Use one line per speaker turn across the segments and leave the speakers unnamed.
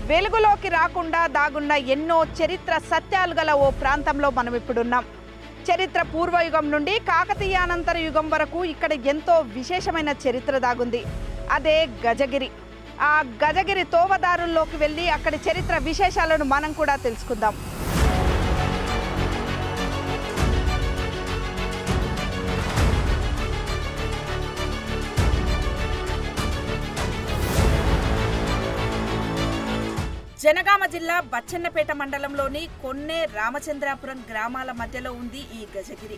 వెలుగులోకి రాకుండా దాగున్న ఎన్నో చరిత్ర సత్యాలు గల ఓ ప్రాంతంలో మనం ఇప్పుడున్నాం. చరిత్ర పూర్వయుగం నుండి కాకతీయానంతర యుగం వరకు ఇక్కడ ఎంతో విశేషమైన చరిత్ర దాగుంది. అదే గజగిరి. ఆ గజగిరి తోవదారుల్లోకి వెళ్ళి అక్కడి చరిత్ర విశేషాలను మనం కూడా తెలుసుకుందాం. జనగామ జిల్లా బచ్చన్నపేట మండలంలోని కొన్నే రామచంద్రాపురం గ్రామాల మధ్యలో ఉంది ఈ గజగిరి.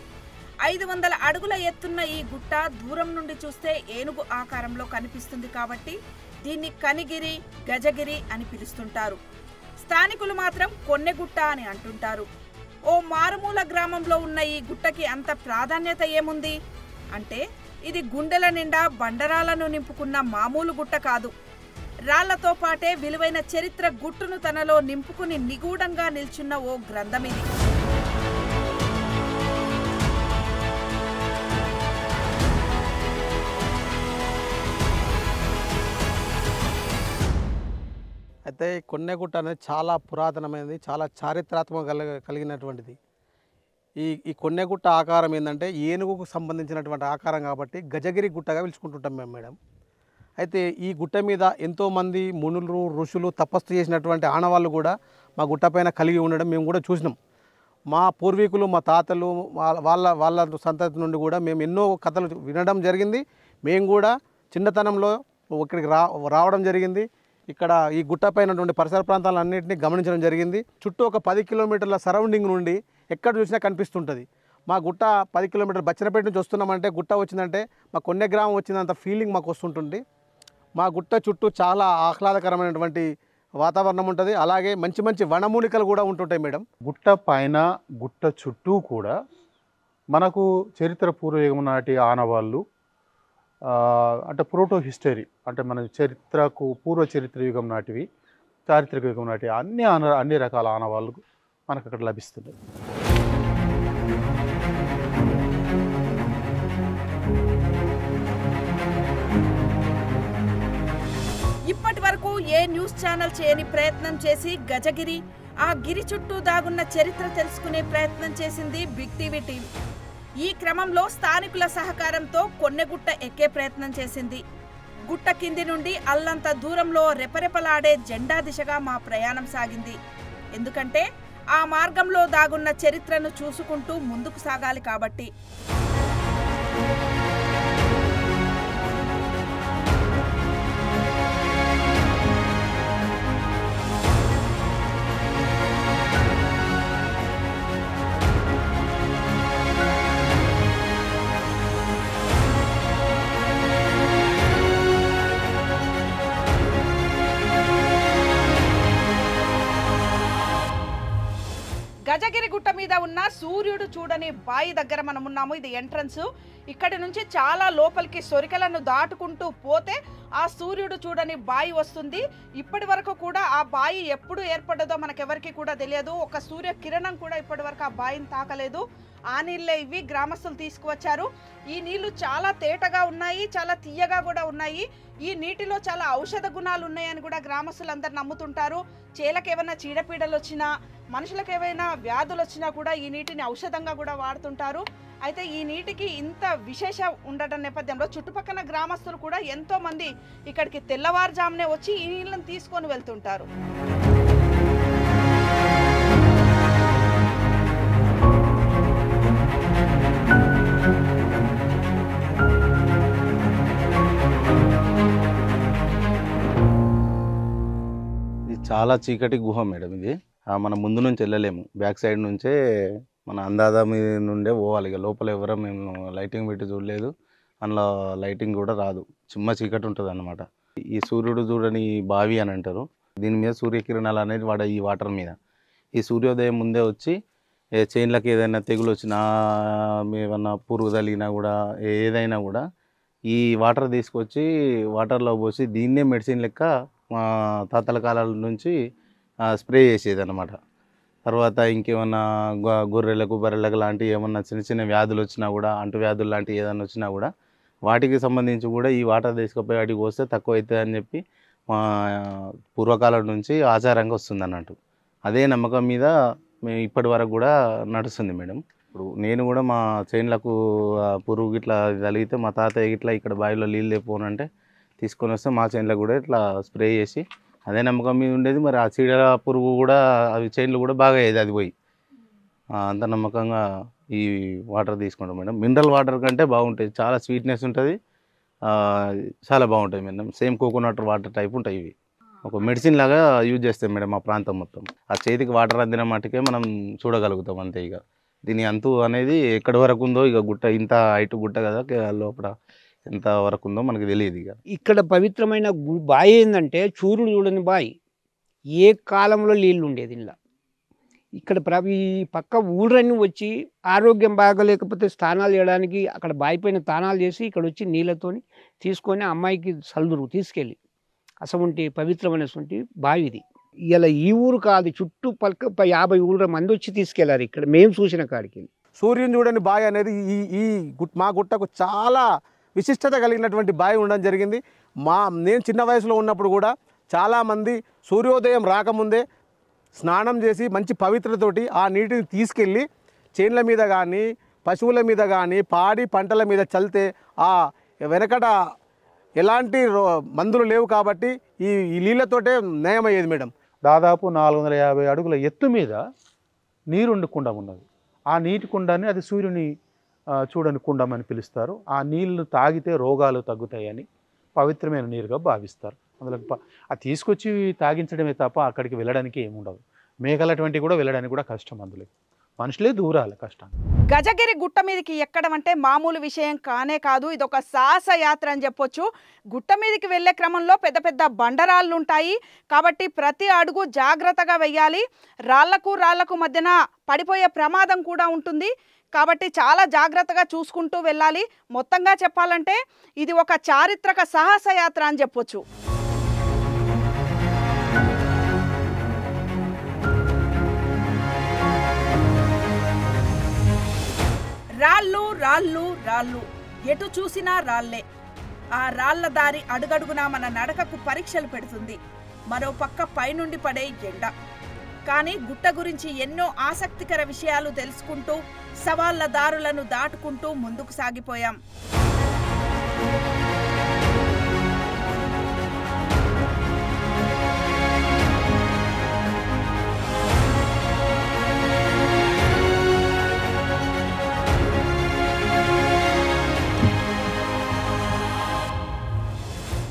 500 అడుగుల ఎత్తున్న ఈ గుట్ట దూరం నుండి చూస్తే ఏనుగు ఆకారంలో కనిపిస్తుంది కాబట్టి దీన్ని కనిగిరి, గజగిరి అని పిలుస్తుంటారు. స్థానికులు మాత్రం కొన్నెగుట్ట అని అంటుంటారు. ఓ మారుమూల గ్రామంలో ఉన్న ఈ గుట్టకి అంత ప్రాధాన్యత ఏముంది అంటే, ఇది గుండెల నిండా బండరాలను నింపుకున్న మామూలు గుట్ట కాదు. రాళ్లతో పాటే విలువైన చరిత్ర గుట్టును తనలో నింపుకుని నిగూఢంగా నిల్చున్న ఓ గ్రంథమిది.
అయితే కొన్నెగుట్ట అనేది చాలా పురాతనమైనది, చాలా చారిత్రాత్మక కలిగినటువంటిది. ఈ కొన్నెగుట్ట ఆకారం ఏంటంటే ఏనుగుకు సంబంధించినటువంటి ఆకారం కాబట్టి గజగిరి గుట్టగా పిలుచుకుంటుంటాం మేము మేడం. అయితే ఈ గుట్ట మీద ఎంతోమంది మునులు, ఋషులు తపస్సు చేసినటువంటి ఆనవాళ్ళు కూడా మా గుట్ట పైన కలిగి ఉండడం మేము కూడా చూసినాం. మా పూర్వీకులు, మా తాతలు, వాళ్ళ సంతతి నుండి కూడా మేము ఎన్నో కథలు వినడం జరిగింది. మేము కూడా చిన్నతనంలో ఇక్కడికి రావడం జరిగింది. ఇక్కడ ఈ గుట్ట పైనటువంటి పరిసర ప్రాంతాలన్నింటినీ గమనించడం జరిగింది. చుట్టూ ఒక 10 కిలోమీటర్ల సరౌండింగ్ నుండి ఎక్కడ చూసినా కనిపిస్తుంటుంది. మా గుట్ట 10 కిలోమీటర్ల బచ్చన్నపేట నుంచి వస్తున్నామంటే, గుట్ట వచ్చిందంటే మా కొన్నె గ్రామం వచ్చినంత ఫీలింగ్ మాకు వస్తుంటుంది. మా గుట్ట చుట్టూ చాలా ఆహ్లాదకరమైనటువంటి వాతావరణం ఉంటుంది. అలాగే మంచి మంచి వనమూలికలు కూడా ఉంటుంటాయి మేడం.
గుట్ట పైన, గుట్ట చుట్టూ కూడా మనకు చరిత్ర పూర్వయుగం నాటి ఆనవాళ్ళు, అంటే ప్రోటో హిస్టరీ, అంటే మన చరిత్రకు పూర్వ చరిత్ర యుగం నాటివి, చారిత్రక యుగం నాటి అన్ని రకాల ఆనవాళ్ళు మనకు అక్కడ లభిస్తున్నాయి.
ఇప్పటి వరకు ఏ న్యూస్ ఛానల్ చేయని ప్రయత్నం చేసి గజగిరి, ఆ గిరి చుట్టూ దాగున్న చరిత్ర తెలుసుకునే ప్రయత్నం చేసింది బిగ్ టీవీ టీం. ఈ క్రమంలో స్థానికుల సహకారంతో కొన్నెగుట్ట ఎక్కే ప్రయత్నం చేసింది. గుట్ట కింది నుండి అల్లంత దూరంలో రెపరెపలాడే జెండా దిశగా మా ప్రయాణం సాగింది. ఎందుకంటే ఆ మార్గంలో దాగున్న చరిత్రను చూసుకుంటూ ముందుకు సాగాలి కాబట్టి. గజగిరి గుట్ట మీద ఉన్న సూర్యుడు చూడని బాయి దగ్గర మనం ఉన్నాము. ఇది ఎంట్రన్స్. ఇక్కడి నుంచి చాలా లోపలికి సొరికలను దాటుకుంటూ పోతే ఆ సూర్యుడు చూడని బాయి వస్తుంది. ఇప్పటి వరకు కూడా ఆ బాయి ఎప్పుడు ఏర్పడ్డదో మనకెవరికి కూడా తెలియదు. ఒక సూర్య కిరణం కూడా ఇప్పటి వరకు ఆ బాయిని తాకలేదు. ఆ నీళ్ళే ఇవి గ్రామస్తులు తీసుకువచ్చారు. ఈ నీళ్లు చాలా తేటగా ఉన్నాయి, చాలా తీయగా కూడా ఉన్నాయి. ఈ నీటిలో చాలా ఔషధ గుణాలు ఉన్నాయని కూడా గ్రామస్తులందరూ నమ్ముతుంటారు. చేలకు ఏమైనా చీడపీడలు వచ్చినా, మనుషులకు ఏమైనా వ్యాధులు వచ్చినా కూడా ఈ నీటిని ఔషధంగా కూడా వాడుతుంటారు. అయితే ఈ నీటికి ఇంత విశేషం ఉండటం నేపథ్యంలో చుట్టుపక్కల గ్రామస్తులు కూడా ఎంతో మంది ఇక్కడికి తెల్లవారుజామునే వచ్చి ఈ నీళ్ళని తీసుకొని వెళ్తుంటారు.
ఇది చాలా చీకటి గుహ మేడం. ఇది మనం ముందు నుంచి వెళ్ళలేము, బ్యాక్ సైడ్ నుంచే మన అందాదా మీద నుండే పోవాలి. ఇక లోపల ఎవరో మేము లైటింగ్ పెట్టి చూడలేదు, అందులో లైటింగ్ కూడా రాదు, చిమ్మ చీకటి ఉంటుంది అన్నమాట. ఈ సూర్యుడు చూడని బావి అని అంటారు. దీని మీద సూర్యకిరణాలు అనేది ఈ వాటర్ మీద ఈ సూర్యోదయం ముందే వచ్చి చేన్లకు ఏదైనా తెగులు వచ్చినా, ఏమన్నా పురుగు తగిలినా కూడా, ఏదైనా కూడా ఈ వాటర్ తీసుకొచ్చి వాటర్లో పోసి దీన్నే మెడిసిన్ లెక్క మా తాతల కాలాల నుంచి స్ప్రే చేసేది అన్నమాట. తర్వాత ఇంకేమన్నా గొర్రెలకు, బర్రెలకు లాంటివి ఏమన్నా చిన్న చిన్న వ్యాధులు వచ్చినా కూడా, అంటు వ్యాధులు లాంటివి ఏదైనా వచ్చినా కూడా వాటికి సంబంధించి కూడా ఈ వాటర్ తీసుకుపోయి వాటికి పోస్తే తక్కువ అవుతుంది అని చెప్పి మా పూర్వకాలం నుంచి ఆచారంగా వస్తుంది అన్నట్టు. అదే నమ్మకం మీద మేము ఇప్పటి వరకు కూడా నడుస్తుంది మేడం. ఇప్పుడు నేను కూడా మా చేనులకు పురుగు ఇట్లా తగిలితే మా తాతయ్య ఇట్లా ఇక్కడ బావిలో నీళ్ళు లేకపోనంటే తీసుకొని వస్తే మా చేనులకు కూడా ఇట్లా స్ప్రే చేసి అదే నమ్మకం మీద ఉండేది. మరి ఆ చీడ పురుగు కూడా అవి చేనులు కూడా బాగా అయ్యేది అది పోయి. అంత నమ్మకంగా ఈ వాటర్ తీసుకుంటాం మేడం. మినరల్ వాటర్ కంటే బాగుంటుంది, చాలా స్వీట్నెస్ ఉంటుంది, చాలా బాగుంటుంది madam. Same coconut water type ఉంటాయి ఇవి. ఒక మెడిసిన్ లాగా యూజ్ చేస్తాం మేడం మా ప్రాంతం మొత్తం. ఆ చేతికి వాటర్ అందిన మట్టుకే మనం చూడగలుగుతాం అంతే. ఇక దీని అంతు అనేది ఎక్కడి వరకు ఉందో, ఇక గుట్ట ఇంత హైట్ గుట్ట కదా, లోపల ఎంత వరకు ఉందో మనకు తెలియదు. ఇక
ఇక్కడ పవిత్రమైన బావి ఏంటంటే సూర్యుడు చూడని బావి. ఏ కాలంలో నీళ్ళు ఉండేది ఇలా. ఇక్కడ ఈ పక్క ఊళ్ళన్నీ వచ్చి ఆరోగ్యం బాగలేకపోతే స్నానాలు చేయడానికి అక్కడ బావి పైన స్నానాలు చేసి ఇక్కడ వచ్చి నీళ్ళతోని తీసుకొని అమ్మాయికి సల్దురు తీసుకెళ్ళి అసవంటి పవిత్రమైనటువంటి బావి ఇది. ఇలా ఈ ఊరు కాదు, చుట్టూ పక్క 50 ఊళ్ళ మంది వచ్చి తీసుకెళ్లారు ఇక్కడ మేము చూసిన కాడికి.
సూర్యుని చూడని బావి అనేది మా గుట్టకు చాలా విశిష్టత కలిగినటువంటి బావి ఉండడం జరిగింది. నేను చిన్న వయసులో ఉన్నప్పుడు కూడా చాలామంది సూర్యోదయం రాకముందే స్నానం చేసి మంచి పవిత్రతోటి ఆ నీటిని తీసుకెళ్ళి చేన్ల మీద కానీ పశువుల మీద కానీ పాడి పంటల మీద చల్లితే ఆ వెనకట ఎలాంటి మందులు లేవు కాబట్టి ఈ నీళ్ళతోటే నయమయ్యేది మేడం.
దాదాపు 450 అడుగుల ఎత్తు మీద నీరుండి కుండం ఉన్నది. ఆ నీటి కుండాన్ని అది సూర్యుని చూడని కుండం అని పిలుస్తారు. ఆ నీళ్లు తాగితే రోగాలు తగ్గుతాయని పవిత్రమైన నీరుగా భావిస్తారు. అందులో అది తీసుకొచ్చి తాగించడమే తప్ప అక్కడికి వెళ్ళడానికి ఏముండదు. మేఘాలు అటువంటివి కూడా వెళ్ళడానికి కూడా కష్టం. అందులో మనుషులే దూరాలి కష్టం.
గజగిరి గుట్ట మీదకి ఎక్కడం అంటే మామూలు విషయం కానే కాదు. ఇది ఒక సాహస యాత్ర అని చెప్పొచ్చు. గుట్ట మీదకి వెళ్ళే క్రమంలో పెద్ద పెద్ద బండరాళ్ళు ఉంటాయి కాబట్టి ప్రతి అడుగు జాగ్రత్తగా వెయ్యాలి. రాళ్లకు మధ్యన పడిపోయే ప్రమాదం కూడా ఉంటుంది కాబట్టి చాలా జాగ్రత్తగా చూసుకుంటూ వెళ్ళాలి. మొత్తంగా చెప్పాలంటే ఇది ఒక చారిత్రక సాహస యాత్ర అని చెప్పొచ్చు. రాళ్ళు రాళ్ళు రాళ్ళు, ఎటు చూసినా రాళ్లే. ఆ రాళ్ల దారి అడుగడుగునా మన నడకకు పరీక్షలు పెడుతుంది. మరో పక్క పైనుండి పడే ఎండ. కానీ గుట్ట గురించి ఎన్నో ఆసక్తికర విషయాలు తెలుసుకుంటూ సవాళ్ల దారులను దాటుకుంటూ ముందుకు సాగిపోయాం.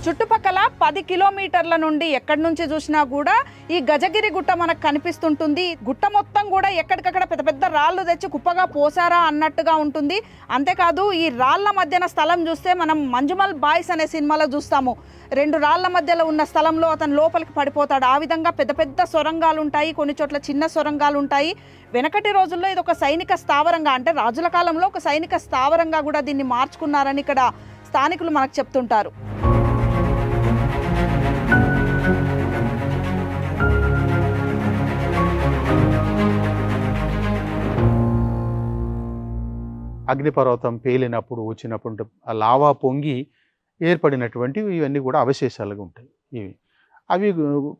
చుట్టుపక్కల 10 కిలోమీటర్ల నుండి ఎక్కడి నుంచి చూసినా కూడా ఈ గజగిరి గుట్ట మనకు కనిపిస్తుంటుంది. గుట్ట మొత్తం కూడా ఎక్కడికక్కడ పెద్ద పెద్ద రాళ్ళు తెచ్చి కుప్పగా పోసారా అన్నట్టుగా ఉంటుంది. అంతేకాదు ఈ రాళ్ల మధ్యన స్థలం చూస్తే మనం మంజుమల్ బాయ్స్ అనే సినిమాలో చూస్తాము. 2 రాళ్ల మధ్యలో ఉన్న స్థలంలో అతను లోపలికి పడిపోతాడు. ఆ విధంగా పెద్ద పెద్ద సొరంగాలు ఉంటాయి, కొన్ని చోట్ల చిన్న సొరంగాలు ఉంటాయి. వెనకటి రోజుల్లో ఇది ఒక సైనిక స్థావరంగా, అంటే రాజుల కాలంలో ఒక సైనిక స్థావరంగా కూడా దీన్ని మార్చుకున్నారని ఇక్కడ స్థానికులు మనకు చెప్తుంటారు.
అగ్నిపర్వతం పేలినప్పుడు వచ్చినప్పుడు ఆ లావా పొంగి ఏర్పడినటువంటివి ఇవన్నీ కూడా అవశేషాలుగా ఉంటాయి. అవి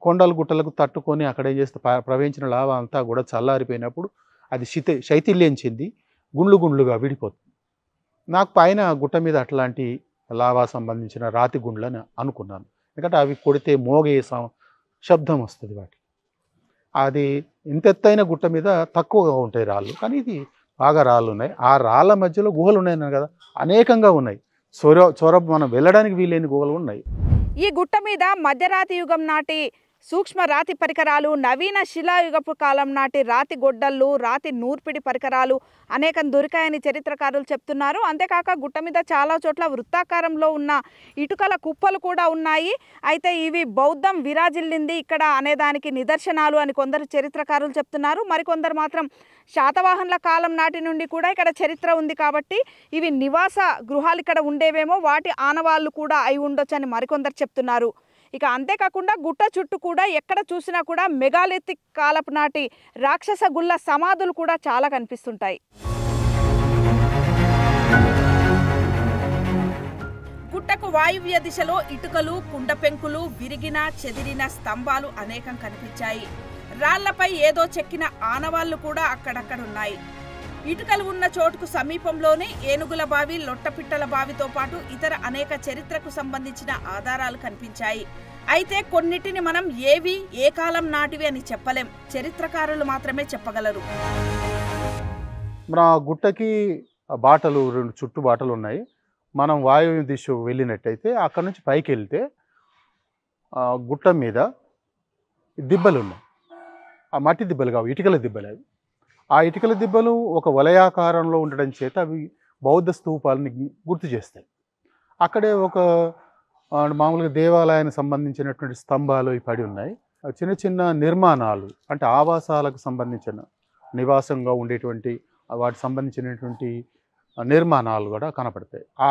కొండలు గుట్టలకు తట్టుకొని అక్కడ ఏం చేస్తే ప్రవహించిన లావా అంతా కూడా చల్లారిపోయినప్పుడు అది శైథిల్యం చెంది గుండ్లు గుండ్లుగా విడిపోతుంది. నాకు పైన గుట్ట మీద అట్లాంటి లావా సంబంధించిన రాతి గుండ్లని అనుకున్నాను. ఎందుకంటే అవి కొడితే మోగే శబ్దం వస్తుంది వాటి. అది ఇంత ఎత్తైన గుట్ట మీద తక్కువగా ఉంటాయి రాళ్ళు, కానీ ఇది బాగా రాళ్ళు ఉన్నాయి. ఆ రాళ్ళ మధ్యలో గుహలు ఉన్నాయి కదా, అనేకంగా ఉన్నాయి. చొర మనం వెళ్ళడానికి వీలైన గుహలు ఉన్నాయి.
ఈ గుట్ట మీద మధ్యరాతి యుగం నాటి సూక్ష్మ రాతి పరికరాలు, నవీన శిలాయుగపు కాలం నాటి రాతి గొడ్డళ్ళు, రాతి నూర్పిడి పరికరాలు అనేకం దొరికాయని చరిత్రకారులు చెప్తున్నారు. అంతేకాక గుట్ట మీద చాలా చోట్ల వృత్తాకారంలో ఉన్న ఇటుకల కుప్పలు కూడా ఉన్నాయి. అయితే ఇవి బౌద్ధం విరాజిల్లింది ఇక్కడ అనేదానికి నిదర్శనాలు అని కొందరు చరిత్రకారులు చెప్తున్నారు. మరికొందరు మాత్రం శాతవాహనుల కాలం నాటి నుండి కూడా ఇక్కడ చరిత్ర ఉంది కాబట్టి ఇవి నివాస గృహాలు ఇక్కడ ఉండేవేమో, వాటి ఆనవాళ్ళు కూడా అయి ఉండొచ్చని మరికొందరు చెప్తున్నారు. ఇక అంతేకాకుండా గుట్ట చుట్టూ కూడా ఎక్కడ చూసినా కూడా మెగాలిథిక్ కాలపు నాటి రాక్షస గుళ్ళ సమాధులు కూడా చాలా కనిపిస్తుంటాయి. గుట్టకు వాయువ్య దిశలో ఇటుకలు, కుండ పెంకులు, విరిగిన చెదిరిన స్తంభాలు అనేకం కనిపించాయి. రాళ్లపై ఏదో చెక్కిన ఆనవాళ్లు కూడా అక్కడక్కడున్నాయి. ఇటుకలు ఉన్న చోటుకు సమీపంలోనే ఏనుగుల బావి, లొట్టపిట్టల బావితో పాటు ఇతర అనేక చరిత్రకు సంబంధించిన ఆధారాలు కనిపించాయి. అయితే కొన్నిటిని మనం ఏవి ఏ కాలం నాటివి అని చెప్పలేం, చరిత్రకారులు మాత్రమే చెప్పగలరు.
మన గుట్టకి బాటలు 2 చుట్టూ బాటలు ఉన్నాయి. మనం వాయువ్య దిశ వెళ్ళినట్టయితే అక్కడ నుంచి పైకి వెళ్తే గుట్ట మీద దిబ్బలు ఉన్నాయి. ఆ మట్టి దిబ్బలు కావు, ఇటుకల దిబ్బలు అవి. ఆ ఇటుకల దిబ్బలు ఒక వలయాకారంలో ఉండడం చేత అవి బౌద్ధ స్తూపాలని గుర్తు చేస్తాయి. అక్కడే ఒక మామూలుగా దేవాలయానికి సంబంధించినటువంటి స్తంభాలు పడి ఉన్నాయి. చిన్న చిన్న నిర్మాణాలు అంటే ఆవాసాలకు సంబంధించిన నివాసంగా ఉండేటువంటి వాటికి సంబంధించినటువంటి నిర్మాణాలు కూడా కనపడతాయి. ఆ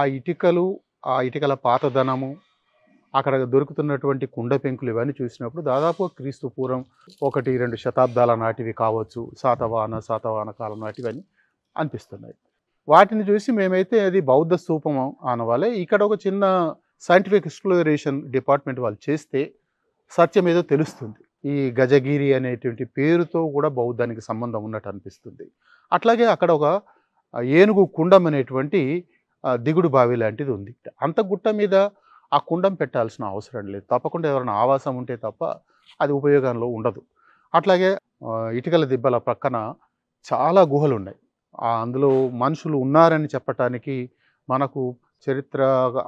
ఇటుకల పాతదనము, అక్కడ దొరుకుతున్నటువంటి కుండ పెంకులు ఇవన్నీ చూసినప్పుడు దాదాపు క్రీస్తు పూర్వం 1-2 శతాబ్దాల నాటివి కావచ్చు, శాతవాహన కాలం నాటివి అని అనిపిస్తున్నాయి. వాటిని చూసి మేమైతే అది బౌద్ధ స్తూపం అనవాలే. ఇక్కడ ఒక చిన్న సైంటిఫిక్ ఎక్స్ప్లోరేషన్ డిపార్ట్మెంట్ వాళ్ళు చేస్తే సత్యం ఏదో తెలుస్తుంది. ఈ గజగిరి అనేటువంటి పేరుతో కూడా బౌద్ధానికి సంబంధం ఉన్నట్టు అనిపిస్తుంది. అట్లాగే అక్కడ ఒక ఏనుగు కుండం అనేటువంటి దిగుడు బావి లాంటిది ఉంది. అంత గుట్ట మీద ఆ కుండం పెట్టాల్సిన అవసరం లేదు. తప్పకుండా ఎవరైనా ఆవాసం ఉంటే తప్ప అది ఉపయోగంలో ఉండదు. అట్లాగే ఇటుకల దిబ్బల పక్కన చాలా గుహలు ఉన్నాయి. అందులో మనుషులు ఉన్నారని చెప్పటానికి మనకు చరిత్ర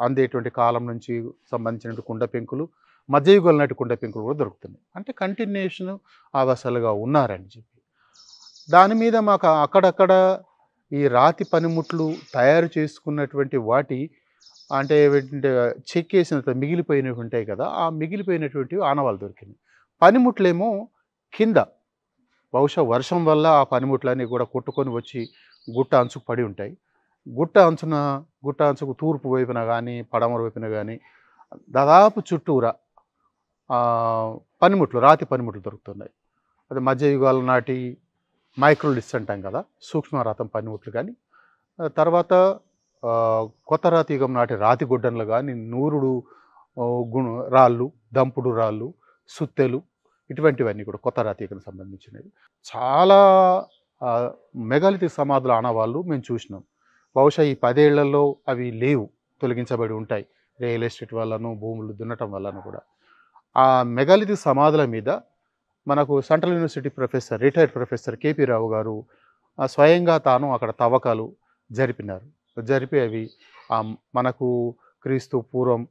అందేటువంటి కాలం నుంచి సంబంధించిన కుండ పెంకులు, మధ్యయుగాల నాటి కుండ పెంకులు కూడా దొరుకుతున్నాయి. అంటే కంటిన్యూషన్ ఆవాసాలుగా ఉన్నారని చెప్పి దాని మీద మాకు అక్కడక్కడ ఈ రాతి పనిముట్లు తయారు చేసుకున్నటువంటి వాటి అంటే చెక్కేసిన మిగిలిపోయినవి ఉంటాయి కదా, ఆ మిగిలిపోయినటువంటి ఆనవాళ్ళు దొరికినాయి. పనిముట్లేమో కింద బహుశా వర్షం వల్ల ఆ పనిముట్లన్నీ కూడా కొట్టుకొని వచ్చి గుట్ట అంచుకు పడి ఉంటాయి. గుట్ట అంచుకు తూర్పు వైపున కానీ పడమర వైపున కానీ దాదాపు చుట్టూరా రాతి పనిముట్లు దొరుకుతున్నాయి. అది మధ్యయుగాల నాటి మైక్రోలిస్ అంటాం కదా, సూక్ష్మరాతం పనిముట్లు కానీ, తర్వాత కొత్త రాతి యుగం నాటి రాతి గుడ్డన్లు కానీ, నూరుడు రాళ్ళు, దంపుడు రాళ్ళు, సుత్తెలు, ఇటువంటివన్నీ కూడా కొత్త రాతి యుగం సంబంధించినవి. చాలా మెగాలిథిక్ సమాధుల ఆనవాళ్ళు మేము చూసినాం. బహుశా ఈ 10 ఏళ్లలో అవి లేవు, తొలగించబడి ఉంటాయి రియల్ ఎస్టేట్ వల్లను, భూములు దున్నటం వల్లను కూడా. ఆ మెగాలిథిక్ సమాధుల మీద మనకు central university professor, retired professor KP Rao గారు స్వయంగా తాను అక్కడ తవ్వకాలు జరిపి అవి మనకు క్రీస్తు పూర్వం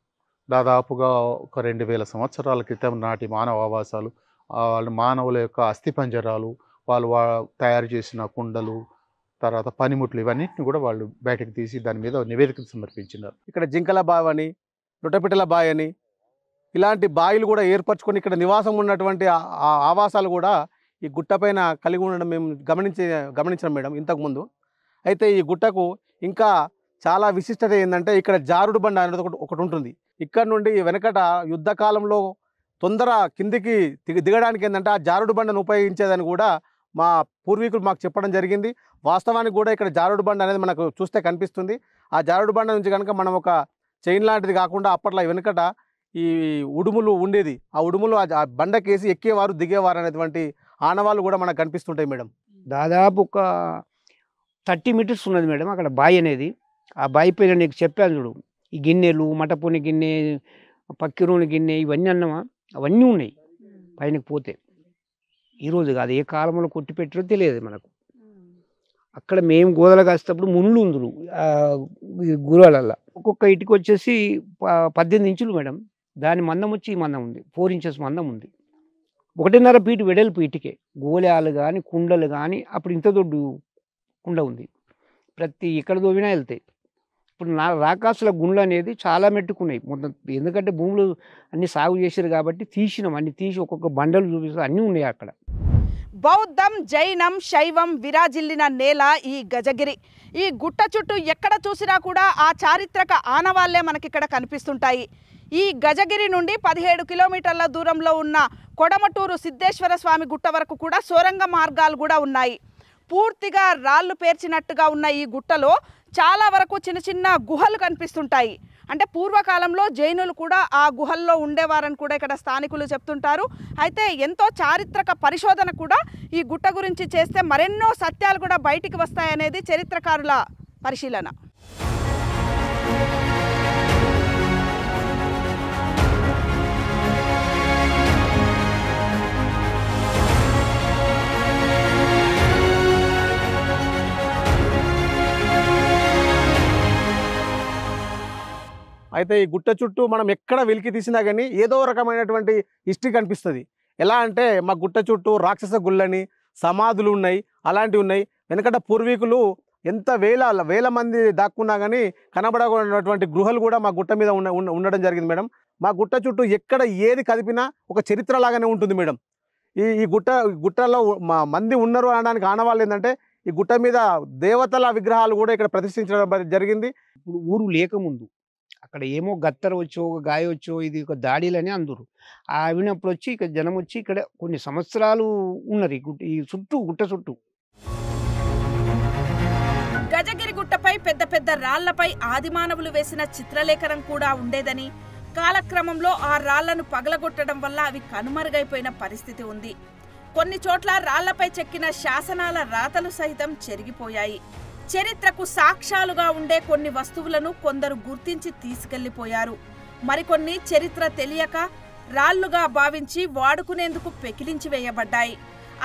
దాదాపుగా ఒక 2000 సంవత్సరాల క్రితం నాటి మానవ ఆవాసాలు, మానవుల యొక్క అస్థిపంజరాలు, వాళ్ళు తయారు చేసిన కుండలు, తర్వాత పనిముట్లు, ఇవన్నిటిని కూడా వాళ్ళు బయటకు తీసి దాని మీద నివేదికలు సమర్పించినారు.
ఇక్కడ జింకల బావి అని, లొట్టపిట్టల బావి అని ఇలాంటి బావిలు కూడా ఏర్పరచుకొని ఇక్కడ నివాసం ఉన్నటువంటి ఆవాసాలు కూడా ఈ గుట్టపైన కలిగి ఉండడం మేము గమనించాం మేడం ఇంతకుముందు. అయితే ఈ గుట్టకు ఇంకా చాలా విశిష్టత ఏంటంటే ఇక్కడ జారుడు బండ అనేది ఒకటి ఉంటుంది. ఇక్కడ నుండి వెనకట యుద్ధ కాలంలో తొందర కిందికి దిగడానికి ఏంటంటే ఆ జారుడు బండను ఉపయోగించేదని కూడా మా పూర్వీకులు మాకు చెప్పడం జరిగింది. వాస్తవానికి కూడా ఇక్కడ జారుడు బండ అనేది మనకు చూస్తే కనిపిస్తుంది. ఆ జారుడు బండ నుంచి కనుక మనం ఒక చైన్ లాంటిది కాకుండా అప్పట్లో వెనకట ఈ ఉడుములు ఉండేది, ఆ ఉడుములు ఆ బండకేసి ఎక్కేవారు దిగేవారు అనేటువంటి ఆనవాళ్ళు కూడా మనకు కనిపిస్తుంటాయి మేడం.
దాదాపు ఒక 30 మీటర్స్ ఉన్నది మేడం అక్కడ బావి అనేది. ఆ బావి పైన నీకు చెప్పాను చూడు, ఈ గిన్నెలు, మటపూని గిన్నె, పక్కిరోని గిన్నె, ఇవన్నీ అన్నమా అవన్నీ ఉన్నాయి పైనకి పోతే. ఈరోజు కాదు, ఏ కాలంలో కొట్టిపెట్టారో తెలియదు మనకు. అక్కడ మేము గోదలు కాసేటప్పుడు మునులు ఉందురు గురాలల్లో. ఒక్కొక్క ఇటుకు వచ్చేసి 18 ఇంచులు మేడం. దాని మందం వచ్చి ఈ మందం ఉంది, 4 ఇంచెస్ మందం ఉంది. 1.5 ఫీట్ వెడల్పు ఇటుకే. గోళాలు కానీ కుండలు కానీ అప్పుడు ఇంత దొడ్డు కుండ ఉంది. ప్రతి ఎక్కడ దోవినా వెళ్తాయి. ఇప్పుడు రాకాసుల గుండ్లు అనేది చాలా మెట్టుకున్నాయి మొత్తం. ఎందుకంటే భూములు అన్ని సాగు చేశారు కాబట్టి తీసినాం, అన్ని తీసి ఒక్కొక్క బండలు చూపిస్తే అన్నీ ఉన్నాయి అక్కడ.
బౌద్ధం, జైనం, శైవం విరాజిల్లిన నేల ఈ గజగిరి. ఈ గుట్ట చుట్టూ ఎక్కడ చూసినా కూడా ఆ చారిత్రక ఆనవాళ్లే మనకి ఇక్కడ కనిపిస్తుంటాయి. ఈ గజగిరి నుండి 17 కిలోమీటర్ల దూరంలో ఉన్న కొడమటూరు సిద్ధేశ్వర స్వామి గుట్ట వరకు కూడా సొరంగ మార్గాలు కూడా ఉన్నాయి. పూర్తిగా రాళ్ళు పేర్చినట్టుగా ఉన్న ఈ గుట్టలో చాలా వరకు చిన్న చిన్న గుహలు కనిపిస్తుంటాయి. అంటే పూర్వకాలంలో జైనులు కూడా ఆ గుహల్లో ఉండేవారని కూడా ఇక్కడ స్థానికులు చెప్తుంటారు. అయితే ఎంతో చారిత్రక పరిశోధన కూడా ఈ గుట్ట గురించి చేస్తే మరెన్నో సత్యాలు కూడా బయటికి వస్తాయనేది చరిత్రకారుల పరిశీలన.
అయితే ఈ గుట్ట చుట్టూ మనం ఎక్కడ వెలికి తీసినా కానీ ఏదో రకమైనటువంటి హిస్టరీ కనిపిస్తుంది. ఎలా అంటే మా గుట్ట చుట్టూ రాక్షస గుళ్ళని, సమాధులు ఉన్నాయి, అలాంటివి ఉన్నాయి. వెనకట పూర్వీకులు ఎంత వేల మంది దాక్కున్నా కానీ కనబడకున్నటువంటి గృహలు కూడా మా గుట్ట మీద ఉండడం జరిగింది మేడం. మా గుట్ట చుట్టూ ఎక్కడ ఏది కదిపినా ఒక చరిత్ర లాగానే ఉంటుంది మేడం. ఈ గుట్టలో మంది ఉన్నారు అనడానికి ఆనవాళ్ళు ఏంటంటే ఈ గుట్ట మీద దేవతల విగ్రహాలు కూడా ఇక్కడ ప్రతిష్ఠించడం జరిగింది.
ఇప్పుడు ఊరు లేకముందు అక్కడ ఏమో గత్తర వచ్చో ఒక గాయ వచ్చో ఇది ఒక దాడిలని అందరు వినప్పుడు వచ్చి ఇక జనం వచ్చి ఇక్కడ కొన్ని సంవత్సరాలు ఉన్నారు ఈ గుట్ట చుట్టూ.
గజగిరి గుట్టపై పెద్ద పెద్ద రాళ్లపై ఆదిమానవులు వేసిన చిత్రలేఖనం కూడా ఉండేదని, కాలక్రమంలో ఆ రాళ్లను పగలగొట్టడం వల్ల అవి కనుమరుగైపోయిన పరిస్థితి ఉంది. కొన్ని చోట్ల రాళ్లపై చెక్కిన శాసనాల రాతలు సైతం చెరిగిపోయాయి. చరిత్రకు సాక్ష్యాలుగా ఉండే కొన్ని వస్తువులను కొందరు గుర్తించి తీసుకెళ్లిపోయారు. మరికొన్ని చరిత్ర తెలియక రాళ్లుగా భావించి వాడుకునేందుకు పెకిలించి వేయబడ్డాయి.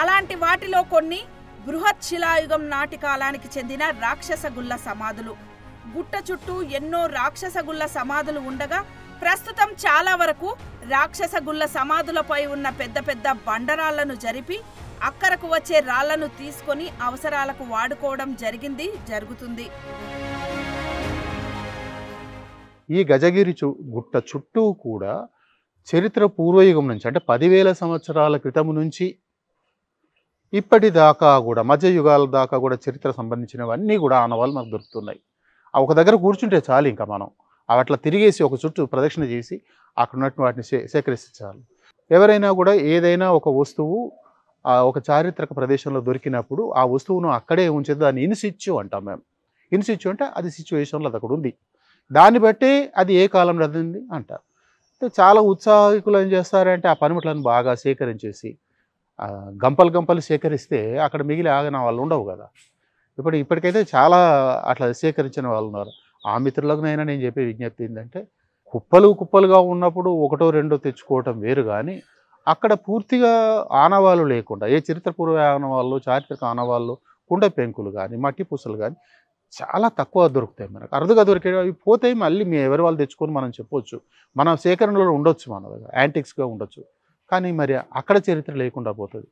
అలాంటి వాటిలో కొన్ని బృహత్ శిలాయుగం నాటి కాలానికి చెందిన రాక్షస గుళ్ళ సమాధులు. గుట్ట చుట్టూ ఎన్నో రాక్షస గుళ్ళ సమాధులు ఉండగా ప్రస్తుతం చాలా వరకు రాక్షస గుళ్ళ సమాధులపై ఉన్న పెద్ద పెద్ద బండరాళ్లను జరిపి అక్కరకు వచ్చే రాళ్లను తీసుకొని అవసరాలకు వాడుకోవడం జరుగుతుంది.
ఈ గజగిరి గుట్ట చుట్టూ కూడా చరిత్ర పూర్వయుగం నుంచి అంటే 10,000 సంవత్సరాల క్రితం నుంచి ఇప్పటిదాకా కూడా మధ్యయుగాల దాకా కూడా చరిత్ర సంబంధించినవన్నీ కూడా ఆనవాళ్ళు మనకు దొరుకుతున్నాయి. ఒక దగ్గర కూర్చుంటే చాలు, ఇంకా మనం అట్లా తిరిగేసి ఒక చుట్టూ ప్రదక్షిణ చేసి అక్కడ ఉన్నట్టు వాటిని సేకరిస్తే చాలు. ఎవరైనా కూడా ఏదైనా ఒక వస్తువు ఒక చారిత్రక ప్రదేశంలో దొరికినప్పుడు ఆ వస్తువును అక్కడే ఉంచేది దాన్ని ఇన్సిచ్యు అంటాం మేము. ఇన్సిచ్యు అంటే అది సిచ్యువేషన్లో అది అక్కడ ఉంది, దాన్ని బట్టి అది ఏ కాలంలో ఉంది అంటారు. చాలా ఉత్సాహికులు ఏం చేస్తారంటే ఆ పనిముట్లను బాగా సేకరించేసి గంపలు సేకరిస్తే అక్కడ మిగిలి ఆగిన వాళ్ళు ఉండవు కదా. ఇప్పటికైతే చాలా అట్లా సేకరించిన వాళ్ళు ఉన్నారు. ఆ మిత్రులకునైనా నేను చెప్పే విజ్ఞప్తి ఏంటంటే కుప్పలుగా ఉన్నప్పుడు ఒకటో రెండో తెచ్చుకోవటం వేరు, కానీ అక్కడ పూర్తిగా ఆనవాళ్ళు లేకుండా ఏ చరిత్రపూర్వ ఆనవాళ్ళు, చారిత్రక ఆనవాళ్ళు, కుండ పెంకులు కానీ మట్టి పూసలు కానీ చాలా తక్కువ దొరుకుతాయి. మనకు అరుదుగా దొరికే అవి పోతాయి, మళ్ళీ ఎవరి వాళ్ళు తెచ్చుకొని మనం చెప్పొచ్చు, మన సేకరణలో ఉండొచ్చు, మన దగ్గర యాంటిక్స్గా ఉండొచ్చు. కానీ మరి అక్కడ చరిత్ర లేకుండా పోతుంది.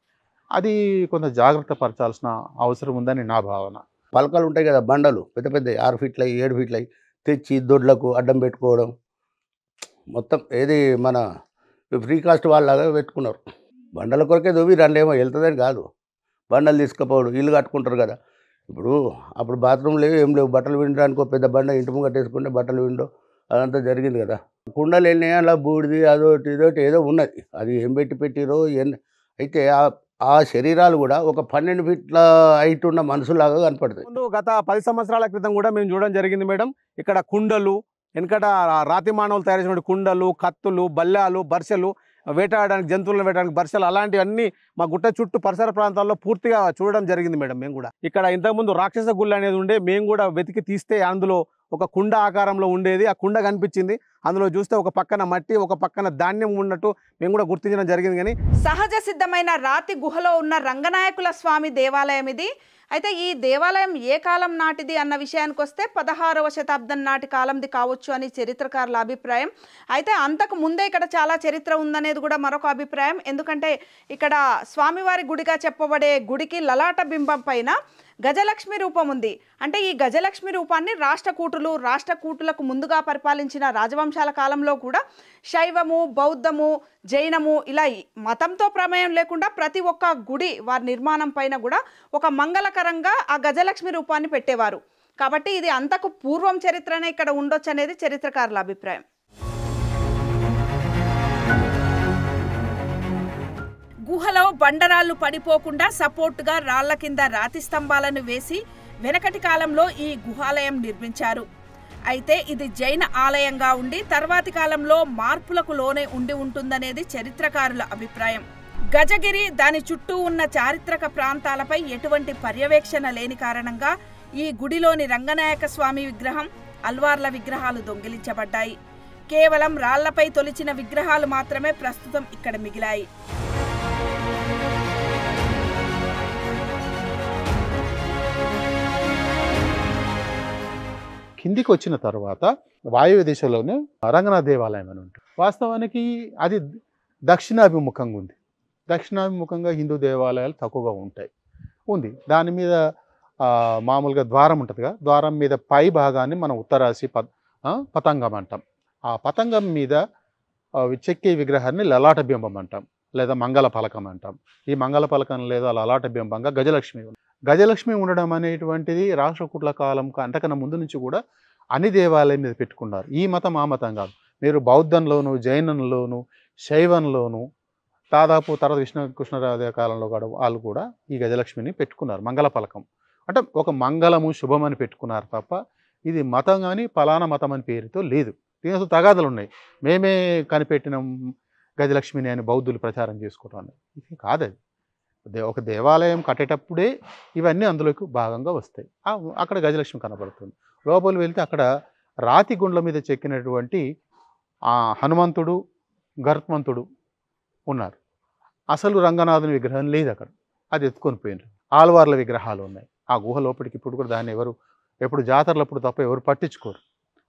అది కొంత జాగ్రత్త పరచాల్సిన అవసరం ఉందని నా భావన.
పలకలు ఉంటాయి కదా, బండలు పెద్ద పెద్ద 6 ఫీట్ల 7 ఫీట్ల తెచ్చి దొడ్లకు అడ్డం పెట్టుకోవడం, మొత్తం ఏది మన ఫ్రీ కాస్ట్ వాళ్ళలాగా పెట్టుకున్నారు. బండల కొరకే దొవి రెండేమో వెళ్తుందని కాదు, బండలు తీసుకుపోవడం. ఇల్లు కట్టుకుంటారు కదా, అప్పుడు బాత్రూమ్ లేవు, ఏం లేవు, బట్టలు వినడానికి పెద్ద బండ ఇంటి ముంగట వేసుకుంటే బట్టలు విండో అదంతా జరిగింది కదా. కుండలు వెళ్ళినాయి, అలా బూడిది అదొకటి ఇదొకటి ఏదో ఉన్నది, అది ఏం పెట్టిరో అయితే ఆ శరీరాలు కూడా ఒక 12 ఫీట్ల హైట్ ఉన్న మనుషులాగా కనపడుతుంది.
ముందు గత 10 సంవత్సరాల క్రితం కూడా మేము చూడడం జరిగింది మేడం. ఇక్కడ కుండలు, వెనకట రాతి మానవులు తయారు చేసిన కుండలు, కత్తులు, బల్లాలు, బర్సెలు, వేటాడడానికి జంతువులను వేటాడడానికి బర్సెలు, అలాంటివన్నీ మా గుట్ట చుట్టూ పరిసర ప్రాంతాల్లో పూర్తిగా చూడడం జరిగింది మేడం. మేము కూడా ఇక్కడ ఇంతకుముందు రాక్షస గుళ్ళు అనేది ఉండే, మేము కూడా వెతికి తీస్తే అందులో ఒక కుండ ఆకారంలో ఉండేది. ఆ కుండ కనిపించింది, అందులో చూస్తే ఒక పక్కన మట్టి, ఒక పక్కన ధాన్యం ఉన్నట్టు మేము కూడా గుర్తించడం జరిగింది. కానీ
సహజ సిద్ధమైన రాతి గుహలో ఉన్న రంగనాయకుల స్వామి దేవాలయం ఇది. అయితే ఈ దేవాలయం ఏ కాలం నాటిది అన్న విషయానికి వస్తే 16వ శతాబ్దం నాటి కాలంది కావచ్చు అని చరిత్రకారుల అభిప్రాయం. అయితే అంతకు ముందే ఇక్కడ చాలా చరిత్ర ఉందనేది కూడా మరొక అభిప్రాయం. ఎందుకంటే ఇక్కడ స్వామివారి గుడిగా చెప్పబడే గుడికి లలాట బింబం పైన గజలక్ష్మి రూపం ఉంది. అంటే ఈ గజలక్ష్మి రూపాన్ని రాష్ట్రకూటులకు ముందుగా పరిపాలించిన రాజవంశాల కాలంలో కూడా శైవము, బౌద్ధము, జైనము ఇలా మతంతో ప్రమేయం లేకుండా ప్రతి ఒక్క గుడి వారి నిర్మాణం పైన కూడా ఒక మంగళకరంగా ఆ గజలక్ష్మి రూపాన్ని పెట్టేవారు. కాబట్టి ఇది అంతకు పూర్వం చరిత్రనే ఇక్కడ ఉండొచ్చు అనేది చరిత్రకారుల అభిప్రాయం. గుహలో బండరాళ్లు పడిపోకుండా సపోర్టుగా రాళ్ల కింద రాతి స్తంభాలను వేసి వెనకటి కాలంలో ఈ గుహాలయం నిర్మించారు. అయితే ఇది జైన ఆలయంగా ఉండి తర్వాతి కాలంలో మార్పులకు లోనే ఉండి ఉంటుందనేది చరిత్రకారుల అభిప్రాయం. గజగిరి దాని చుట్టూ ఉన్న చారిత్రక ప్రాంతాలపై ఎటువంటి పర్యవేక్షణ లేని కారణంగా ఈ గుడిలోని రంగనాయక స్వామి విగ్రహం, అల్వార్ల విగ్రహాలు దొంగిలించబడ్డాయి. కేవలం రాళ్లపై తొలిచిన విగ్రహాలు మాత్రమే ప్రస్తుతం ఇక్కడ మిగిలాయి.
కిందికి వచ్చిన తర్వాత వాయువ్య దిశలోనే రంగనాథ దేవాలయం అని ఉంటుంది. వాస్తవానికి అది దక్షిణాభిముఖంగా ఉంది. దక్షిణాభిముఖంగా హిందూ దేవాలయాలు తక్కువగా ఉంటాయి ఉంది. దాని మీద మామూలుగా ద్వారం ఉంటుందిగా, ద్వారం మీద పై భాగాన్ని మనం ఉత్తరాశి పతంగం అంటాం. ఆ పతంగం మీద చెక్కే విగ్రహాన్ని లలాట బింబం అంటాం, లేదా మంగళ పలకం అంటాం. ఈ మంగళ పలకం లేదా లలాట బింబంగా గజలక్ష్మి ఉంది. గజలక్ష్మి ఉండడం అనేటువంటిది రాష్ట్రకూట్ల కాలం అంతకన్నా ముందు నుంచి కూడా అన్ని దేవాలయం మీద పెట్టుకున్నారు. ఈ మతం ఆ మతం కాదు. మీరు బౌద్ధంలోను, జైనంలోను, శైవంలోను దాదాపు తర్వాత కృష్ణరాజ కాలంలో కూడా వాళ్ళు కూడా ఈ గజలక్ష్మిని పెట్టుకున్నారు. మంగళ పలకం అంటే ఒక మంగళము, శుభం అని పెట్టుకున్నారు తప్ప ఇది మతం కానీ ఫలానా మతం అని పేరుతో లేదు. దీనితో తగాదలు ఉన్నాయి. మేమే కనిపెట్టిన గజలక్ష్మిని అని బౌద్ధులు ప్రచారం చేసుకోవటం అనేది ఇది కాదు. అది ఒక దేవాలయం కట్టేటప్పుడే ఇవన్నీ అందులోకి భాగంగా వస్తాయి. అక్కడ గజలక్ష్మి కనబడుతుంది. లోపల వెళ్తే అక్కడ రాతి గుండ్ల మీద చెక్కినటువంటి హనుమంతుడు, గరుత్మంతుడు ఉన్నారు. అసలు రంగనాథుని విగ్రహం లేదు అక్కడ, అది ఎత్తుకొని పోయినారు. ఆల్వార్ల విగ్రహాలు ఉన్నాయి ఆ గుహ లోపలికి. ఇప్పుడు కూడా దాన్ని ఎప్పుడు జాతరలప్పుడు తప్ప ఎవరు పట్టించుకోరు.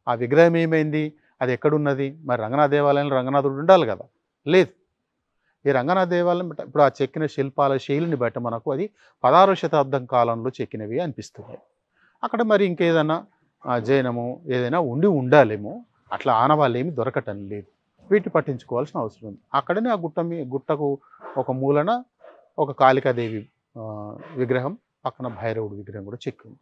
ఆ విగ్రహం ఏమైంది, అది ఎక్కడున్నది? మరి రంగనాథ దేవాలయంలో రంగనాథుడు ఉండాలి కదా, లేదు. ఈ రంగనాథ దేవాలయం ఇప్పుడు ఆ చెక్కిన శిల్పాల శైలిని బట్టి మనకు అది 16వ శతాబ్దం కాలంలో చెక్కినవి అనిపిస్తున్నాయి. అక్కడ మరి ఇంకేదైనా జైనము ఏదైనా ఉండాలేమో, అట్లా ఆనవాళ్ళు ఏమి దొరకటం లేదు. వీటిని పట్టించుకోవాల్సిన అవసరం ఉంది. అక్కడనే ఆ గుట్టకు ఒక మూలన ఒక కాళికాదేవి విగ్రహం, పక్కన భైరవుడు విగ్రహం కూడా చెక్కింది.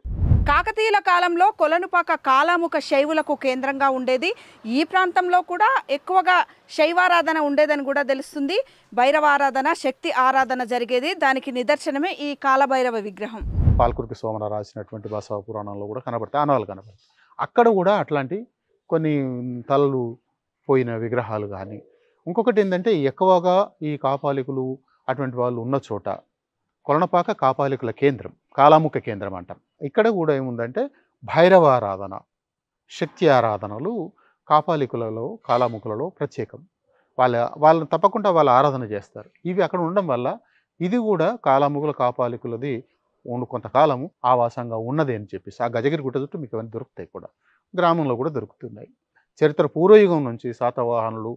కాకతీయుల కాలంలో కొలనుపాక కాలాముఖ శైవులకు కేంద్రంగా ఉండేది. ఈ ప్రాంతంలో కూడా ఎక్కువగా శైవారాధన ఉండేదని కూడా తెలుస్తుంది. భైరవారాధన, శక్తి ఆరాధన జరిగేది. దానికి నిదర్శనమే ఈ కాలభైరవ విగ్రహం.
పాల్కురికి సోమన రాసినటువంటి బసవ పురాణంలో కూడా కనబడతాయి, ఆనవాళ్ళు కనబడతాయి. అక్కడ కూడా అట్లాంటి కొన్ని తలలు పోయిన విగ్రహాలు కానీ, ఇంకొకటి ఏంటంటే ఎక్కువగా ఈ కాపాలికులు అటువంటి వాళ్ళు ఉన్న చోట కొలనపాక కాపాలికుల కేంద్రం, కాలాముఖ కేంద్రం అంటాం. ఇక్కడ కూడా ఏముందంటే భైరవారాధన, శక్తి ఆరాధనలు కాపాలికులలో, కాలాముఖులలో ప్రత్యేకం. వాళ్ళని తప్పకుండా వాళ్ళు ఆరాధన చేస్తారు. ఇవి అక్కడ ఉండడం వల్ల ఇది కూడా కాలాముఖుల, కాపాలికులది కొంతకాలము ఆవాసంగా ఉన్నది అని చెప్పేసి ఆ గజగిరి గుట్ట చుట్టూ మీకు అవన్నీ దొరుకుతాయి. కూడా గ్రామంలో కూడా దొరుకుతున్నాయి. చరిత్ర పూర్వయుగం నుంచి శాతవాహనులు,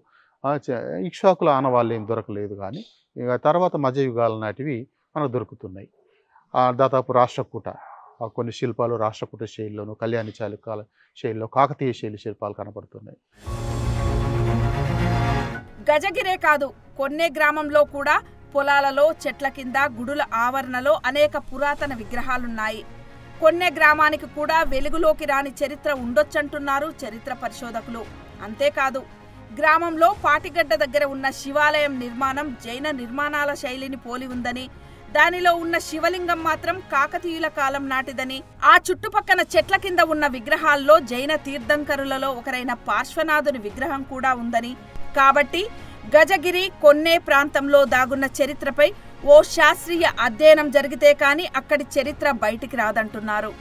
ఇక్ష్వాకుల ఆనవాళ్ళు ఏం దొరకలేదు, కానీ ఇక తర్వాత మధ్యయుగాల నాటివి మనకు దొరుకుతున్నాయి. దాదాపు రాష్ట్రకూట కొన్ని శిల్పాలు రాష్ట్రకూట శైలిలోను, కళ్యాణి చాళుక్యాల శైలిలో, కాకతీయ శైలి శిల్పాలు కనపడుతున్నాయి.
గజగిరే కాదు, కొన్నే గ్రామంలో కూడా పొలాలలో, చెట్ల కింద, గుడుల ఆవరణలో అనేక పురాతన విగ్రహాలున్నాయి. కొన్నే గ్రామానికి కూడా వెలుగులోకి రాని చరిత్ర ఉండొచ్చంటున్నారు చరిత్ర పరిశోధకులు. అంతేకాదు, గ్రామంలో పాటిగడ్డ దగ్గర ఉన్న శివాలయం నిర్మాణం జైన నిర్మాణాల శైలిని పోలి ఉందని, దానిలో ఉన్న శివలింగం మాత్రం కాకతీయుల కాలం నాటిదని, ఆ చుట్టుపక్కన చెట్ల కింద ఉన్న విగ్రహాల్లో జైన తీర్థంకరులలో ఒకరైన పార్శ్వనాథుని విగ్రహం కూడా ఉందని, కాబట్టి గజగిరి, కొన్నే ప్రాంతంలో దాగున్న చరిత్రపై ఓ శాస్త్రీయ అధ్యయనం జరిగితే కానీ అక్కడి చరిత్ర బయటికి రాదంటున్నారు.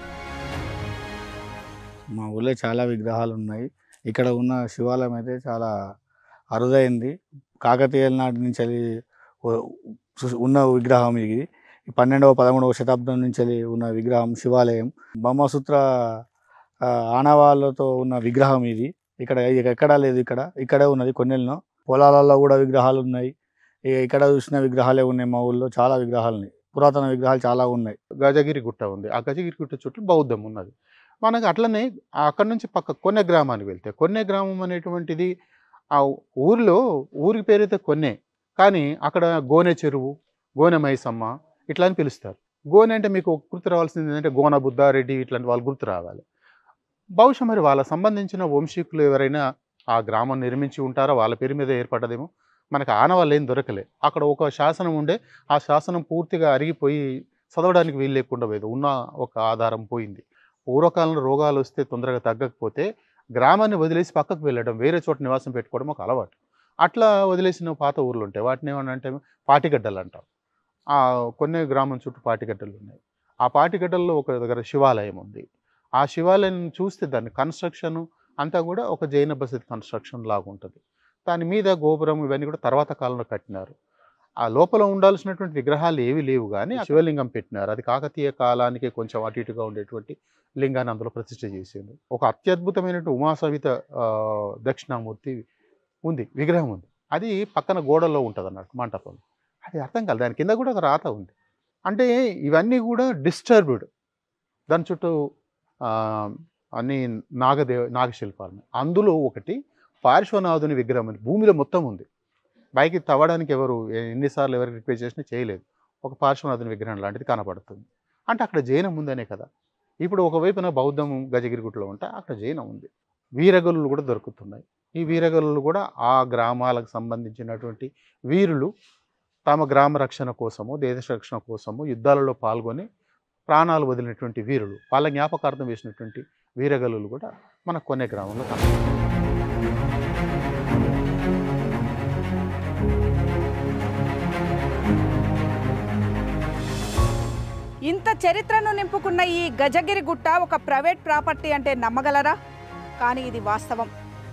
మా ఊళ్ళో చాలా విగ్రహాలు ఉన్నాయి. ఇక్కడ ఉన్న శివాలయం అయితే చాలా అరుదైంది. కాకతీయుల నాటి నుంచి ఉన్న విగ్రహం ఇది. 12వ 13వ శతాబ్దం నుంచి ఉన్న విగ్రహం శివాలయం. బ్రహ్మసూత్ర ఆనవాళ్ళతో ఉన్న విగ్రహం ఇది. ఇక్కడ ఎక్కడా లేదు, ఇక్కడే ఉన్నది. కొన్నేళ్ళలో పొలాలలో కూడా విగ్రహాలు ఉన్నాయి. ఇక్కడ చూసిన విగ్రహాలే ఉన్నాయి. మా ఊళ్ళో చాలా విగ్రహాలు ఉన్నాయి, పురాతన విగ్రహాలు చాలా ఉన్నాయి.
గజగిరి గుట్ట ఉంది. ఆ గజగిరి గుట్ట చుట్టూ బౌద్ధం ఉన్నది. మనకు అట్లనే అక్కడ నుంచి పక్క కొన్నే గ్రామానికి వెళ్తే, కొన్నే గ్రామం అనేటువంటిది ఆ ఊరికి పేరైతే కొన్నే, కానీ అక్కడ గోనె చెరువు, గోనె మైసమ్మ ఇట్లా అని పిలుస్తారు. గోనె అంటే మీకు గుర్తు రావాల్సింది ఏంటంటే గోన బుద్ధారెడ్డి ఇట్లాంటి వాళ్ళు గుర్తు రావాలి. బహుశా మరి వాళ్ళ సంబంధించిన వంశీకులు ఎవరైనా ఆ గ్రామం నిర్మించి ఉంటారో, వాళ్ళ పేరు మీద ఏర్పడ్డదేమో. మనకు ఆనవాళ్ళు ఏం దొరకలే. అక్కడ ఒక శాసనం ఉండే, ఆ శాసనం పూర్తిగా అరిగిపోయి చదవడానికి వీలు లేకుండా పోయేది. ఉన్న ఒక ఆధారం పోయింది. పూర్వకాలంలో రోగాలు వస్తే తొందరగా తగ్గకపోతే గ్రామాన్ని వదిలేసి పక్కకు వెళ్ళడం, వేరే చోట నివాసం పెట్టుకోవడం ఒక అలవాటు. అట్లా వదిలేసిన పాత ఊర్లు ఉంటాయి, వాటిని ఏమనంటే పాటిగడ్డలు అంటాం. ఆ కొన్ని గ్రామం చుట్టూ పాటిగడ్డలు ఉన్నాయి. ఆ పాటిగడ్డల్లో ఒక దగ్గర శివాలయం ఉంది. ఆ శివాలయం చూస్తే దాని కన్స్ట్రక్షన్ అంతా కూడా ఒక జైన బసతి కన్స్ట్రక్షన్ లాగా ఉంటుంది. దాని మీద గోపురం ఇవన్నీ కూడా తర్వాత కాలంలో కట్టినారు. ఆ లోపల ఉండాల్సినటువంటి విగ్రహాలు ఏవి లేవు, కానీ ఆ శివలింగం పెట్టినారు. అది కాకతీయ కాలానికి కొంచెం అటు ఇటుగా ఉండేటువంటి లింగాన్ని అందులో ప్రతిష్ఠ చేసింది. ఒక అత్యద్భుతమైనటువంటి ఉమాసవిత దక్షిణామూర్తి ఉంది, విగ్రహం ఉంది. అది పక్కన గోడల్లో ఉంటుంది అన్నట్టు మంటపంలో. అది అర్థం కాదు, దాని కింద కూడా ఒక రాత ఉంది. అంటే ఇవన్నీ కూడా డిస్టర్బ్డ్. దాని చుట్టూ అన్ని నాగశిల్పాలు. అందులో ఒకటి పార్శ్వనాథుని విగ్రహం అని భూమిలో మొత్తం ఉంది. పైకి తవ్వడానికి ఎవరు ఎన్నిసార్లు ఎవరికి రిక్వెస్ట్ చేసినా చేయలేదు. ఒక పార్శ్వనాథుని విగ్రహం లాంటిది కనపడుతుంది. అంటే అక్కడ జైనం ఉందనే కదా. ఇప్పుడు ఒకవైపున బౌద్ధం గజగిరిగుట్టలో ఉంటే అక్కడ జైనం ఉంది. వీరగల్లులు కూడా దొరుకుతున్నాయి. ఈ వీరగల్లులు కూడా ఆ గ్రామాలకు సంబంధించినటువంటి వీరులు తమ గ్రామ రక్షణ కోసము, దేశ రక్షణ కోసము యుద్ధాలలో పాల్గొని ప్రాణాలు వదిలినటువంటి వీరులు, వాళ్ళ జ్ఞాపకార్థం వేసినటువంటి వీరగల్లులు కూడా మన కొనే గ్రామంలో కనపడుతుంది.
ఇంత చరిత్రను నింపుకున్న ఈ గజగిరి గుట్ట ఒక ప్రైవేట్ ప్రాపర్టీ అంటే నమ్మగలరా? కానీ ఇది వాస్తవం.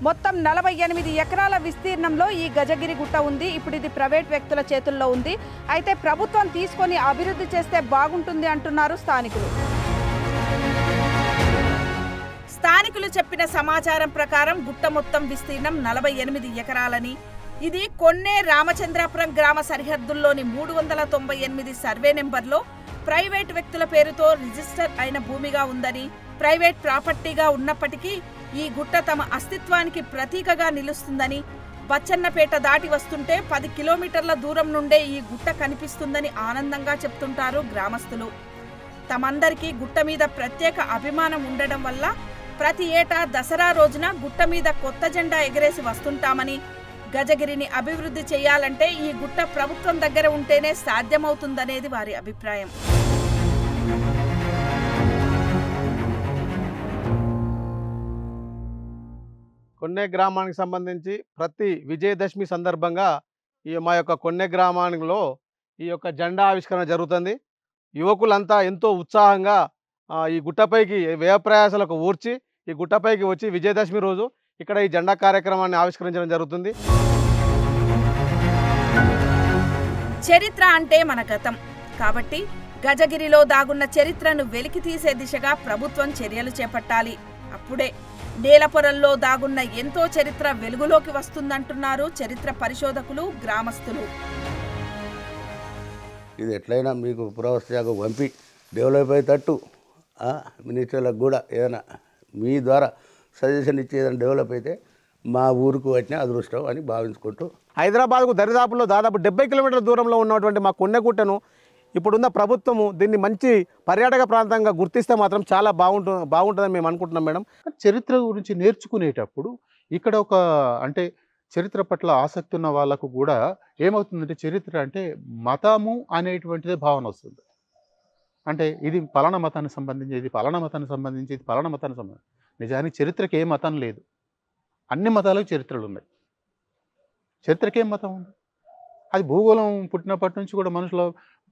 మొత్తం 48 ఎకరాల విస్తీర్ణంలో ఈ గజగిరి గుట్ట ఉంది. ఇప్పుడు ఇది ప్రైవేట్ వ్యక్తుల చేతుల్లో ఉంది. అయితే ప్రభుత్వం తీసుకొని అభివృద్ధి చేస్తే బాగుంటుంది అంటున్నారు స్థానికులు. స్థానికులు చెప్పిన సమాచారం ప్రకారం గుట్ట మొత్తం విస్తీర్ణం 48 ఎకరాలని, ఇది కొన్నే రామచంద్రాపురం గ్రామ సరిహద్దుల్లోని 398 సర్వే నెంబర్లో ప్రైవేట్ వ్యక్తుల పేరుతో రిజిస్టర్ అయిన భూమిగా ఉందని, ప్రైవేట్ ప్రాపర్టీగా ఉన్నప్పటికీ ఈ గుట్ట తమ అస్తిత్వానికి ప్రతీకగా నిలుస్తుందని, బచ్చన్నపేట దాటి వస్తుంటే 10 కిలోమీటర్ల దూరం నుండే ఈ గుట్ట కనిపిస్తుందని ఆనందంగా చెప్తుంటారు గ్రామస్తులు. తమందరికీ గుట్ట మీద ప్రత్యేక అభిమానం ఉండడం వల్ల ప్రతి ఏటా దసరా రోజున గుట్ట మీద కొత్త జెండా ఎగరేసి వస్తుంటామని, గజగిరిని అభివృద్ధి చేయాలంటే ఈ గుట్ట ప్రభుత్వం దగ్గర ఉంటేనే సాధ్యమవుతుందనేది వారి అభిప్రాయం.
కొన్నే గ్రామానికి సంబంధించి ప్రతి విజయదశమి సందర్భంగా మా యొక్క కొన్నే గ్రామానిలో ఈ యొక్క జెండా ఆవిష్కరణ జరుగుతుంది. యువకులంతా ఎంతో ఉత్సాహంగా ఈ గుట్టపైకి వ్యయప్రయాసాలకు ఊర్చి ఈ గుట్టపైకి వచ్చి విజయదశమి రోజు ఇక్కడ ఈ జెండా కార్యక్రమాన్ని ఆవిష్కరించడం జరుగుతుంది.
చరిత్ర అంటే మన గతం కాబట్టి గజగిరిలో దాగున్న చరిత్రను వెలికి తీసే దిశగా ప్రభుత్వం చర్యలు చేపట్టాలి. అప్పుడే నేలపొరల్లో దాగున్న ఎంతో చరిత్ర వెలుగులోకి వస్తుందంటున్నారు చరిత్ర పరిశోధకులు, గ్రామస్తులు.
ఇది ఎట్లయినా మీకు పురావస్తు శాఖ పంపి డెవలప్ అయ్యేటట్టు మినిస్టర్లకు కూడా ఏదైనా మీ ద్వారా సజెషన్ ఇచ్చి ఏదైనా డెవలప్ అయితే మా ఊరికి వచ్చిన అదృష్టం అని భావించుకుంటూ,
హైదరాబాద్కు దరిదాపుల్లో దాదాపు 70 కిలోమీటర్ల దూరంలో ఉన్నటువంటి మా కొన్నెగుట్టను ఇప్పుడున్న ప్రభుత్వము దీన్ని మంచి పర్యాటక ప్రాంతంగా గుర్తిస్తే మాత్రం చాలా బాగుంటుందని మేము అనుకుంటున్నాం మేడం.
చరిత్ర గురించి నేర్చుకునేటప్పుడు ఇక్కడ ఒక అంటే చరిత్ర పట్ల ఆసక్తి ఉన్న వాళ్ళకు కూడా ఏమవుతుందంటే చరిత్ర అంటే మతము అనేటువంటిదే భావన వస్తుంది. అంటే ఇది పలానా మతానికి సంబంధించి, ఇది పలానా మతానికి సంబంధించి, ఇది పలానా మతానికి సంబంధించి. నిజానికి చరిత్రకి ఏ మతం లేదు, అన్ని మతాలకు చరిత్రలు ఉన్నాయి. చరిత్రకి ఏం మతం ఉంది? అది భూగోళం పుట్టినప్పటి నుంచి కూడా మనుషుల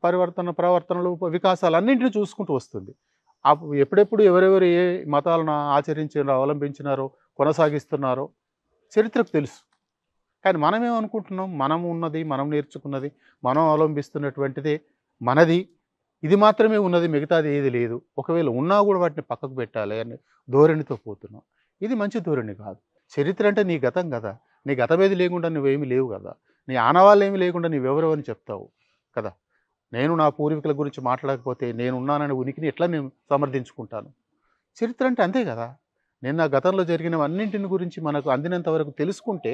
ప్రవర్తనలు, వికాసాలు అన్నింటినీ చూసుకుంటూ వస్తుంది. ఎప్పుడెప్పుడు ఎవరెవరు ఏ మతాలను ఆచరించారో, అవలంబించినారో, కొనసాగిస్తున్నారో చరిత్రకు తెలుసు. కానీ మనమేమనుకుంటున్నాం, మనం ఉన్నది, మనం నేర్చుకున్నది, మనం అవలంబిస్తున్నటువంటిదే మనది, ఇది మాత్రమే ఉన్నది, మిగతాది ఏది లేదు, ఒకవేళ ఉన్నా కూడా వాటిని పక్కకు పెట్టాలి అని ధోరణితో పోతున్నాం. ఇది మంచి ధోరణి కాదు. చరిత్ర అంటే నీ గతం కదా, నీ గతమేది లేకుండా నువ్వేమీ లేవు కదా, నీ ఆనవాళ్ళు ఏమీ లేకుండా నువ్వెవరు అని చెప్తావు కదా. నేను నా పూర్వీకుల గురించి మాట్లాడకపోతే నేనున్నానని ఉనికిని ఎట్లా నేను సమర్థించుకుంటాను? చరిత్ర అంటే అంతే కదా. నేను నా గతంలో జరిగినవన్నింటిని గురించి మనకు అందినంత వరకు తెలుసుకుంటే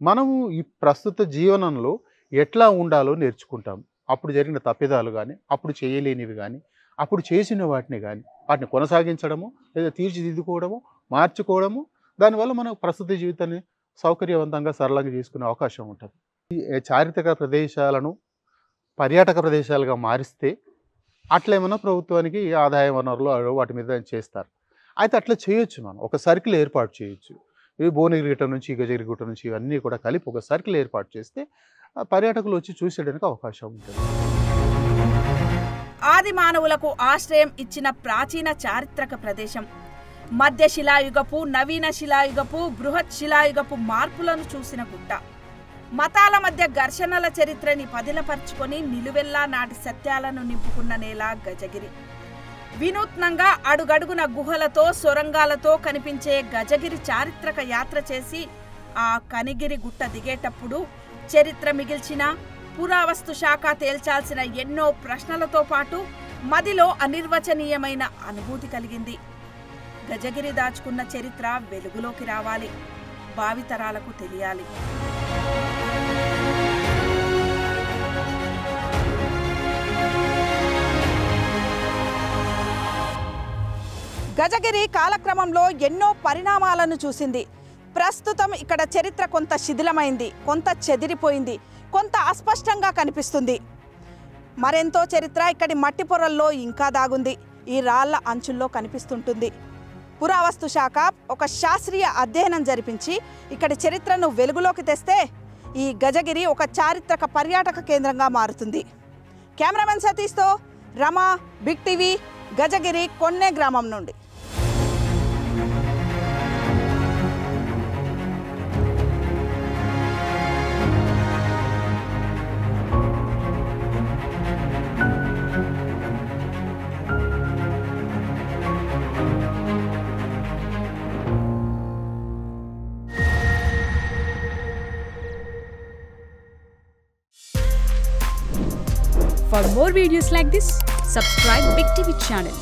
మనము ఈ ప్రస్తుత జీవనంలో ఎట్లా ఉండాలో నేర్చుకుంటాం. అప్పుడు జరిగిన తప్పిదాలు కానీ, అప్పుడు చేయలేనివి కానీ, అప్పుడు చేసిన వాటిని కానీ వాటిని కొనసాగించడము, లేదా తీర్చిదిద్దుకోవడము, మార్చుకోవడము, దానివల్ల మన ప్రస్తుత జీవితాన్ని సౌకర్యవంతంగా సరళంగా చేసుకునే అవకాశం ఉంటుంది. ఈ చారిత్రక ప్రదేశాలను పర్యాటక ప్రదేశాలుగా మారిస్తే అట్లేమన్నా ప్రభుత్వానికి ఆదాయ వనరులు వాటి మీద చేస్తారు. అయితే అట్లా చేయొచ్చు, మనం ఒక సర్కిల్ ఏర్పాటు చేయొచ్చు. ఈ భువనగిరి గుట్ట నుంచి గజగిరి గుట్ట నుంచి ఇవన్నీ కూడా కలిపి ఒక సర్కిల్ ఏర్పాటు చేస్తే పర్యాటకులు వచ్చి చూసేయడానికి అవకాశం ఉంటుంది.
ఆది మానవులకు ఆశ్రయం ఇచ్చిన ప్రాచీన చారిత్రక ప్రదేశం. మధ్య శిలాయుగపు, నవీన శిలాయుగపు, బృహత్ శిలాయుగపు మార్పులను చూసిన గుట్ట. మతాల మధ్య ఘర్షణల చరిత్రని పదిలపరుచుకొని నిలువెల్లా నాటి సత్యాలను నింపుకున్న నేల గజగిరి. వినూత్నంగా అడుగడుగున గుహలతో, సొరంగాలతో కనిపించే గజగిరి చారిత్రక యాత్ర చేసి ఆ కనిగిరి గుట్ట దిగేటప్పుడు చరిత్ర మిగిల్చిన, పురావస్తు శాఖ తేల్చాల్సిన ఎన్నో ప్రశ్నలతో పాటు మదిలో అనిర్వచనీయమైన అనుభూతి కలిగింది. గజగిరి దాచుకున్న చరిత్ర వెలుగులోకి రావాలి, భావితరాలకు తెలియాలి. గజగిరి కాలక్రమంలో ఎన్నో పరిణామాలను చూసింది. ప్రస్తుతం ఇక్కడ చరిత్ర కొంత శిథిలమైంది, కొంత చెదిరిపోయింది, కొంత అస్పష్టంగా కనిపిస్తుంది. మరెంతో చరిత్ర ఇక్కడి మట్టి పొరల్లో ఇంకా దాగుంది, ఈ రాళ్ల అంచుల్లో కనిపిస్తుంటుంది. పురావస్తు శాఖ ఒక శాస్త్రీయ అధ్యయనం జరిపించి ఇక్కడి చరిత్రను వెలుగులోకి తెస్తే ఈ గజగిరి ఒక చారిత్రక పర్యాటక కేంద్రంగా మారుతుంది. కెమెరామెన్ సతీష్తో రమా, బిగ్ టీవీ, గజగిరి కొన్నే గ్రామం నుండి.
For more videos like this, subscribe Big TV channel.